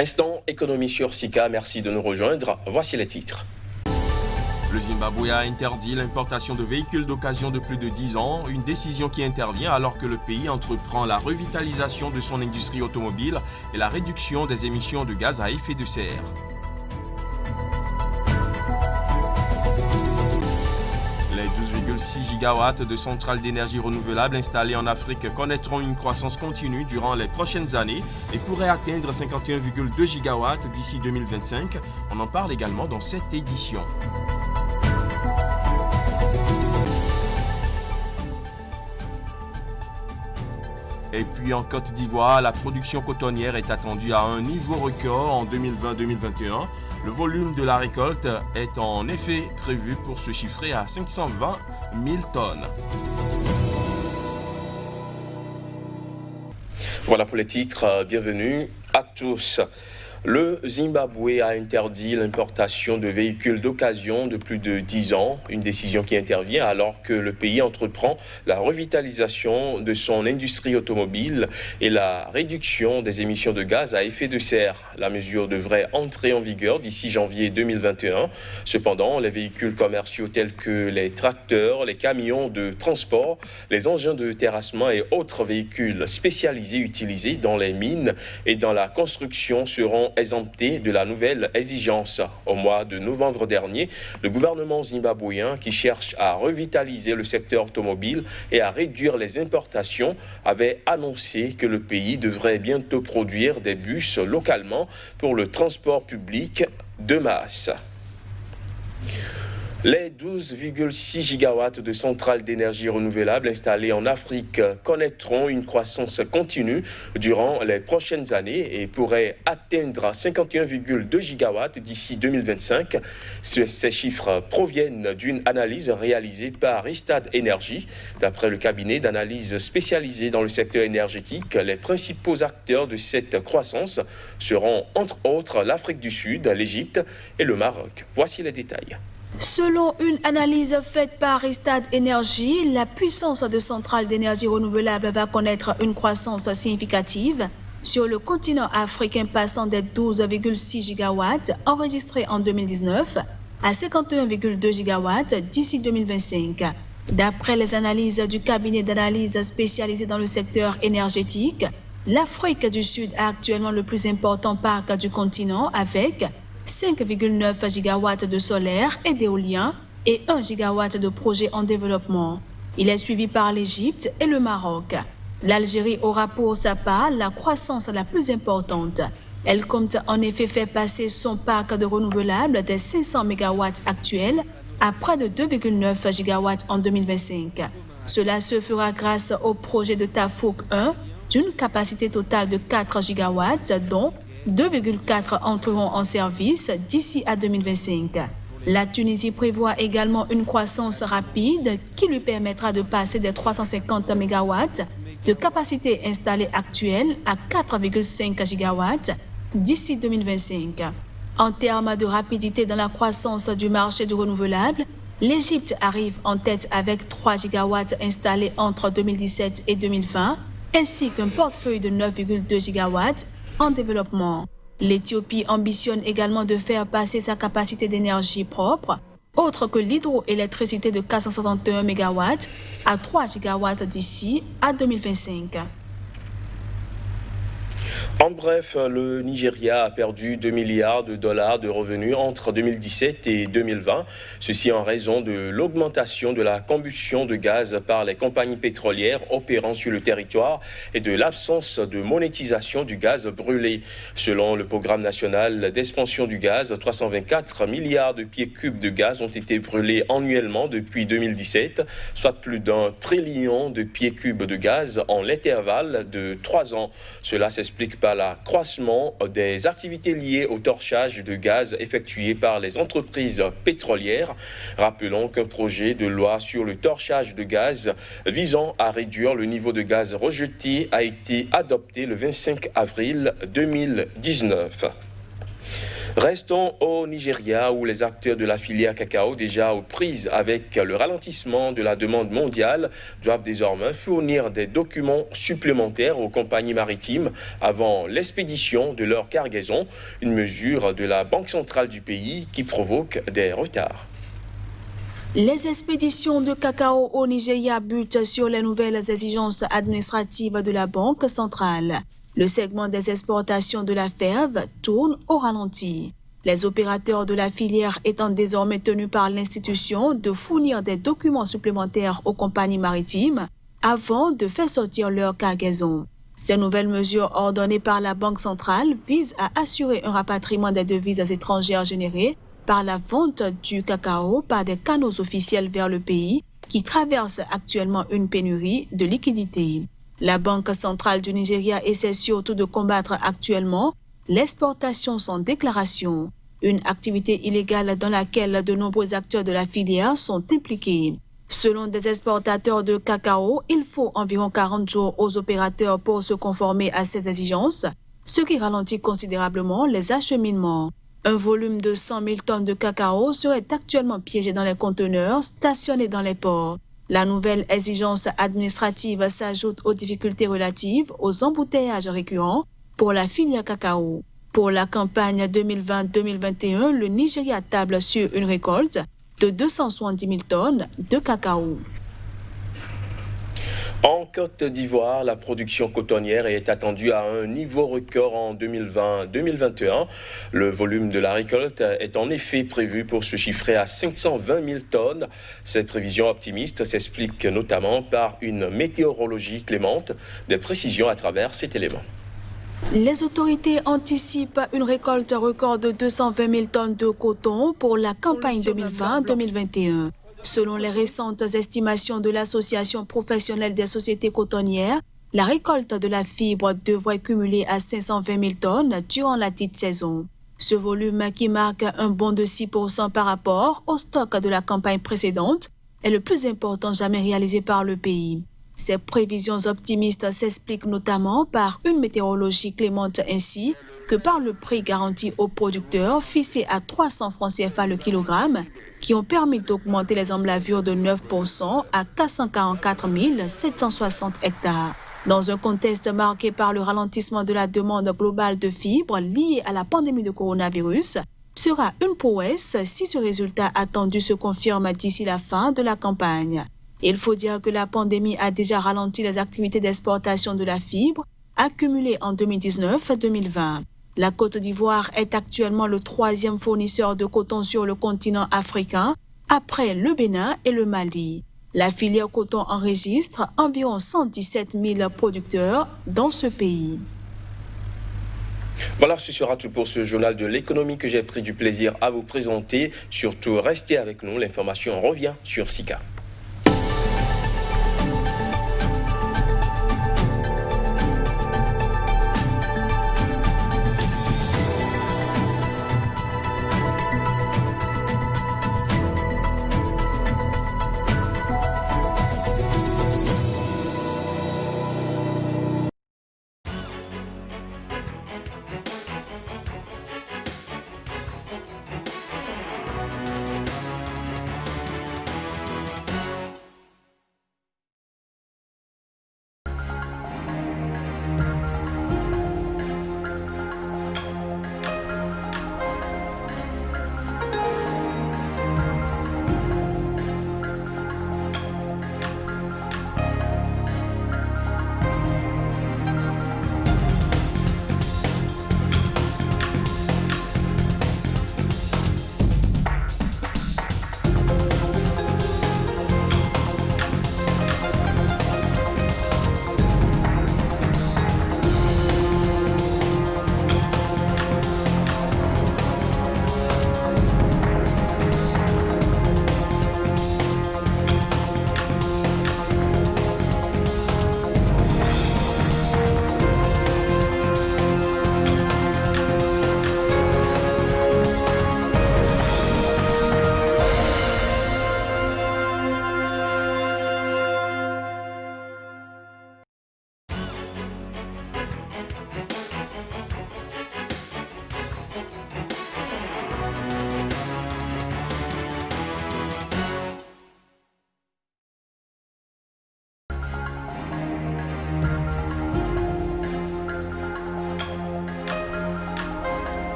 Instant économie sur Sika, merci de nous rejoindre. Voici les titres. Le Zimbabwe a interdit l'importation de véhicules d'occasion de plus de 10 ans, une décision qui intervient alors que le pays entreprend la revitalisation de son industrie automobile et la réduction des émissions de gaz à effet de serre. Les 12,6 gigawatts de centrales d'énergie renouvelable installées en Afrique connaîtront une croissance continue durant les prochaines années et pourraient atteindre 51,2 gigawatts d'ici 2025. On en parle également dans cette édition. Et puis en Côte d'Ivoire, la production cotonnière est attendue à un niveau record en 2020-2021. Le volume de la récolte est en effet prévu pour se chiffrer à 520 000 tonnes. Voilà pour les titres. Bienvenue à tous. Le Zimbabwe a interdit l'importation de véhicules d'occasion de plus de 10 ans, une décision qui intervient alors que le pays entreprend la revitalisation de son industrie automobile et la réduction des émissions de gaz à effet de serre. La mesure devrait entrer en vigueur d'ici janvier 2021. Cependant, les véhicules commerciaux tels que les tracteurs, les camions de transport, les engins de terrassement et autres véhicules spécialisés utilisés dans les mines et dans la construction seront exemptés de la nouvelle exigence. Au mois de novembre dernier, le gouvernement zimbabwéen, qui cherche à revitaliser le secteur automobile et à réduire les importations, avait annoncé que le pays devrait bientôt produire des bus localement pour le transport public de masse. Les 12,6 gigawatts de centrales d'énergie renouvelable installées en Afrique connaîtront une croissance continue durant les prochaines années et pourraient atteindre 51,2 gigawatts d'ici 2025. Ces chiffres proviennent d'une analyse réalisée par Rystad Energy. D'après le cabinet d'analyse spécialisé dans le secteur énergétique, les principaux acteurs de cette croissance seront entre autres l'Afrique du Sud, l'Égypte et le Maroc. Voici les détails. Selon une analyse faite par Rystad Energy, la puissance de centrales d'énergie renouvelable va connaître une croissance significative sur le continent africain, passant des 12,6 gigawatts enregistrés en 2019 à 51,2 gigawatts d'ici 2025. D'après les analyses du cabinet d'analyse spécialisé dans le secteur énergétique, l'Afrique du Sud a actuellement le plus important parc du continent avec 5,9 gigawatts de solaire et d'éolien et 1 gigawatt de projets en développement. Il est suivi par l'Égypte et le Maroc. L'Algérie aura pour sa part la croissance la plus importante. Elle compte en effet faire passer son parc de renouvelables des 500 mégawatts actuels à près de 2,9 gigawatts en 2025. Cela se fera grâce au projet de Tafouk 1 d'une capacité totale de 4 gigawatts, dont 2,4 entreront en service d'ici à 2025. La Tunisie prévoit également une croissance rapide qui lui permettra de passer des 350 MW de capacité installée actuelle à 4,5 gigawatts d'ici 2025. En termes de rapidité dans la croissance du marché du renouvelable, l'Égypte arrive en tête avec 3 gigawatts installés entre 2017 et 2020, ainsi qu'un portefeuille de 9,2 gigawatts en développement. L'Éthiopie ambitionne également de faire passer sa capacité d'énergie propre, autre que l'hydroélectricité de 461 MW, à 3 gigawatts d'ici à 2025. En bref, le Nigeria a perdu 2 milliards de dollars de revenus entre 2017 et 2020. Ceci en raison de l'augmentation de la combustion de gaz par les compagnies pétrolières opérant sur le territoire et de l'absence de monétisation du gaz brûlé. Selon le programme national d'expansion du gaz, 324 milliards de pieds cubes de gaz ont été brûlés annuellement depuis 2017, soit plus d'1 trillion de pieds cubes de gaz en l'intervalle de 3 ans. Cela s'explique par l'accroissement des activités liées au torchage de gaz effectué par les entreprises pétrolières. Rappelons qu'un projet de loi sur le torchage de gaz visant à réduire le niveau de gaz rejeté a été adopté le 25 avril 2019. Restons au Nigeria où les acteurs de la filière cacao, déjà aux prises avec le ralentissement de la demande mondiale, doivent désormais fournir des documents supplémentaires aux compagnies maritimes avant l'expédition de leur cargaison, une mesure de la Banque centrale du pays qui provoque des retards. Les expéditions de cacao au Nigeria butent sur les nouvelles exigences administratives de la Banque centrale. Le segment des exportations de la fève tourne au ralenti. Les opérateurs de la filière étant désormais tenus par l'institution de fournir des documents supplémentaires aux compagnies maritimes avant de faire sortir leur cargaison. Ces nouvelles mesures ordonnées par la Banque centrale visent à assurer un rapatriement des devises étrangères générées par la vente du cacao par des canaux officiels vers le pays qui traverse actuellement une pénurie de liquidités. La Banque centrale du Nigeria essaie surtout de combattre actuellement l'exportation sans déclaration, une activité illégale dans laquelle de nombreux acteurs de la filière sont impliqués. Selon des exportateurs de cacao, il faut environ 40 jours aux opérateurs pour se conformer à ces exigences, ce qui ralentit considérablement les acheminements. Un volume de 100 000 tonnes de cacao serait actuellement piégé dans les conteneurs stationnés dans les ports. La nouvelle exigence administrative s'ajoute aux difficultés relatives aux embouteillages récurrents pour la filière cacao. Pour la campagne 2020-2021, le Nigeria table sur une récolte de 270 000 tonnes de cacao. En Côte d'Ivoire, la production cotonnière est attendue à un niveau record en 2020-2021. Le volume de la récolte est en effet prévu pour se chiffrer à 520 000 tonnes. Cette prévision optimiste s'explique notamment par une météorologie clémente. Des précisions à travers cet élément. Les autorités anticipent une récolte record de 220 000 tonnes de coton pour la campagne 2020-2021. Selon les récentes estimations de l'Association professionnelle des sociétés cotonnières, la récolte de la fibre devrait cumuler à 520 000 tonnes durant la dite saison. Ce volume, qui marque un bond de 6% par rapport au stock de la campagne précédente, est le plus important jamais réalisé par le pays. Ces prévisions optimistes s'expliquent notamment par une météorologie clémente ainsi que par le prix garanti aux producteurs fixé à 300 francs CFA le kilogramme, qui ont permis d'augmenter les emblavures de 9% à 444 760 hectares. Dans un contexte marqué par le ralentissement de la demande globale de fibres liée à la pandémie de coronavirus, sera une prouesse si ce résultat attendu se confirme d'ici la fin de la campagne. Il faut dire que la pandémie a déjà ralenti les activités d'exportation de la fibre accumulées en 2019-2020. La Côte d'Ivoire est actuellement le troisième fournisseur de coton sur le continent africain, après le Bénin et le Mali. La filière coton enregistre environ 117 000 producteurs dans ce pays. Voilà, ce sera tout pour ce journal de l'économie que j'ai pris du plaisir à vous présenter. Surtout, restez avec nous, l'information revient sur SICA.